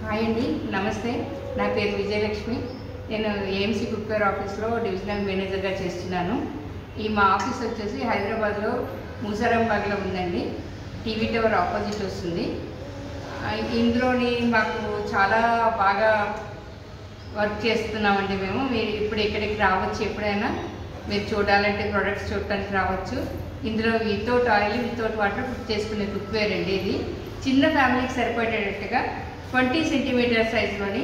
Hi అండి, నమస్తే. నా పేరు విజయలక్ష్మి. నేను ఏఎంసీ కుక్వేర్ ఆఫీస్లో డివిజనల్ మేనేజర్గా చేస్తున్నాను. మా ఆఫీస్ వచ్చేసి హైదరాబాద్లో మూసారాంబాగ్లో ఉందండి. టీవీ టవర్ ఆపోజిట్ వస్తుంది. ఇందులోని మాకు చాలా బాగా వర్క్ చేస్తున్నామండి. మీరు ఇప్పుడు ఇక్కడికి రావచ్చు, ఎప్పుడైనా మీరు చూడాలంటే ప్రొడక్ట్స్ చూడటానికి రావచ్చు. ఇందులో without oil without water cook చేసుకునే కుక్వేర్ అండి. ఇది చిన్న ఫ్యామిలీకి సరిపడేటట్టుగా 20 సెంటీమీటర్ సైజులోని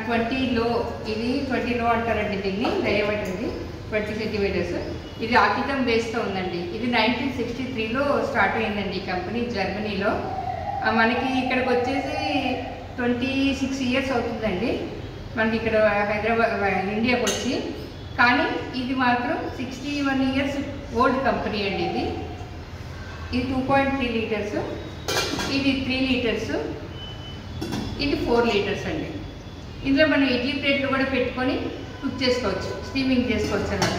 20 లో, ఇది 20 లో అంటారండి. దీన్ని డయామీటర్ ఇది 20 సెంటీమీటర్స్. ఇది ఆకితం బేస్తో ఉందండి. ఇది 1963లో స్టార్ట్ అయిందండి ఈ కంపెనీ జర్మనీలో. మనకి ఇక్కడికి వచ్చేసి 26 ఇయర్స్ అవుతుందండి మనకి ఇక్కడ హైదరాబాద్ ఇండియాకి వచ్చి. కానీ ఇది మాత్రం 61 ఇయర్స్ ఓల్డ్ కంపెనీ అండి. ఇది 2.3 లీటర్స్, ఇది 3 లీటర్స్, ఇది 4 లీటర్స్ అండి. ఇందులో మనం ఇడ్లీ ప్లేట్లు కూడా పెట్టుకొని కుక్ చేసుకోవచ్చు, స్టీమింగ్ చేసుకోవచ్చు అన్నమాట.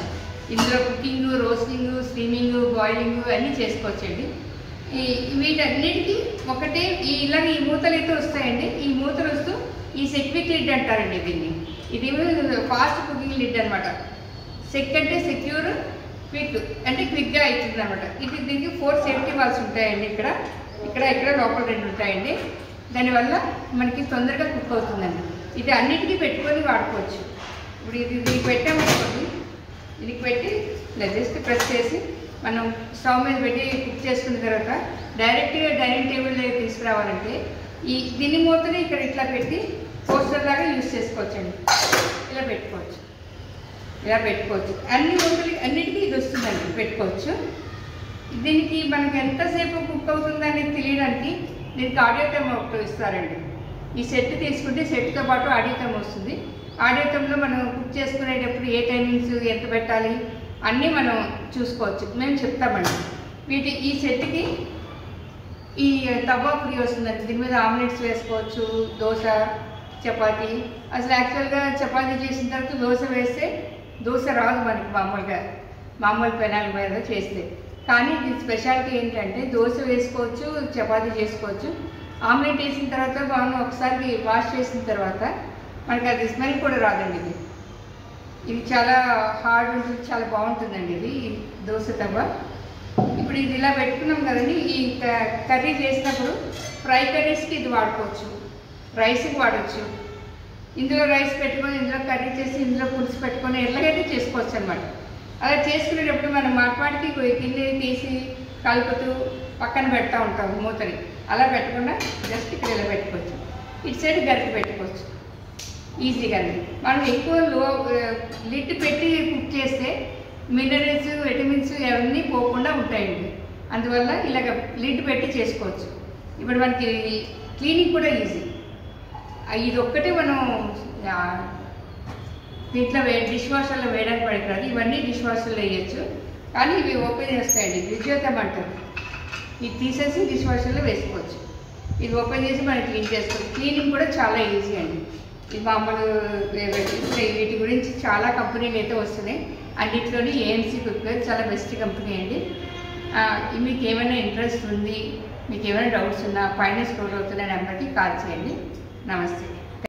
ఇందులో కుకింగ్, రోస్టింగ్, స్టీమింగ్, బాయిలింగ్ అన్నీ చేసుకోవచ్చండి. వీటన్నిటికీ ఒకటే ఇలాగ ఈ మూతలు అయితే వస్తాయండి. ఈ మూతలు వస్తూ ఈ సెక్విక్ లిడ్ అంటారండి దీన్ని. ఇది ఫాస్ట్ కుకింగ్ లిడ్ అనమాట. సెక్ అంటే సెక్యూర్, క్విక్ అంటే క్విక్గా అవుతుంది అనమాట. దీనికి 4 సేఫ్టీ వాల్స్ ఉంటాయండి. ఇక్కడ లోపల 2 ఉంటాయండి. దానివల్ల మనకి తొందరగా కుక్ అవుతుందండి. ఇది అన్నిటికీ పెట్టుకొని వాడుకోవచ్చు. ఇప్పుడు ఇది పెట్టామనుకోండి, దీనికి పెట్టి ఇలా జస్ట్ ప్రెస్ చేసి మనం స్టవ్ మీద పెట్టి కుక్ చేసుకున్న తర్వాత డైరెక్ట్గా డైనింగ్ టేబుల్ దగ్గర తీసుకురావాలంటే దీని మూతని ఇక్కడ ఇట్లా పెట్టి పోస్టర్ లాగా యూజ్ చేసుకోవచ్చండి. ఇలా పెట్టుకోవచ్చు. అన్ని మూతలు అన్నిటికీ ఇది వస్తుందండి, పెట్టుకోవచ్చు. దీనికి మనకి ఎంతసేపు కుక్ అవుతుందని తెలియడానికి దీనికి ఆడియో టైమ్ ఒకటి ఇస్తారండి. ఈ సెట్ తీసుకుంటే సెట్తో పాటు ఆడియో టైమ్ వస్తుంది. ఆడియో టైంలో మనం కుక్ చేసుకునేటప్పుడు ఏ టైమింగ్స్ ఎంత పెట్టాలి అన్నీ మనం చూసుకోవచ్చు. మేము చెప్తామండి. ఈ సెట్కి ఈ తవా ఫ్రీ వస్తుందండి. దీని మీద ఆమ్లెట్స్ వేసుకోవచ్చు, దోశ, చపాతీ. అసలు యాక్చువల్గా చపాతీ చేసిన తర్వాత దోశ వేస్తే దోశ రాదు మనకి మామూలు పెనాల మీద చేస్తే. కానీ ఇది స్పెషాలిటీ ఏంటంటే దోశ వేసుకోవచ్చు, చపాతీ చేసుకోవచ్చు. ఆమ్లెట్ వేసిన తర్వాత బాగా ఒకసారి వాష్ చేసిన తర్వాత మనకి అది స్మెల్ కూడా రాదండి. ఇది చాలా హార్డ్ ఉంటుంది, చాలా బాగుంటుందండి ఇది దోశ తవ్వ. ఇప్పుడు ఇది ఇలా పెట్టుకున్నాం కదండి. ఈ కర్రీ చేసినప్పుడు ఫ్రై కర్రీస్కి ఇది వాడుకోవచ్చు, రైస్కి వాడచ్చు. ఇందులో రైస్ పెట్టుకొని ఇందులో కర్రీ చేసి ఇందులో పులుసు పెట్టుకొని ఎట్లాగైతే చేసుకోవచ్చు అనమాట. అలా చేసుకునేటప్పుడు మనం మాటికి గిన్నె తీసి కలుపుతూ పక్కన పెడతా ఉంటాం మూతని. అలా పెట్టకుండా జస్ట్ ఇక్కడ ఇలా పెట్టుకోవచ్చు. ఇటు సైడ్ గరిటె పెట్టుకోవచ్చు ఈజీగానే. మనం ఎక్కువ లిడ్ పెట్టి కుక్ చేస్తే మినరల్స్, విటమిన్స్ అవన్నీ పోకుండా ఉంటాయండి. అందువల్ల ఇలాగ లిడ్ పెట్టి చేసుకోవచ్చు. ఇప్పుడు మనకి క్లీనింగ్ కూడా ఈజీ. ఇది ఒక్కటే మనం దీంట్లో డిష్ వాషర్లో వేయడానికి పడిపోతుంది. ఇవన్నీ డిష్ వాషర్లో వేయచ్చు. కానీ ఇవి ఓపెన్ చేస్తాయండి, విజయోతం అంటారు. ఇది తీసేసి డిష్ వాషర్లో వేసుకోవచ్చు. ఇది ఓపెన్ చేసి మనం క్లీన్ చేసుకోవచ్చు. క్లీనింగ్ కూడా చాలా ఈజీ అండి. ఇది మామూలు వీటి గురించి చాలా కంపెనీలు అయితే వస్తున్నాయి. అన్నింటిలోని ఏఎంసీ కుక్వేర్ చాలా బెస్ట్ కంపెనీ అండి. మీకు ఏమైనా ఇంట్రెస్ట్ ఉంది, మీకు ఏమైనా డౌట్స్ ఉన్నా పైన స్క్రోల్ అవుతున్న నెంబర్కి కాల్ చేయండి. నమస్తే.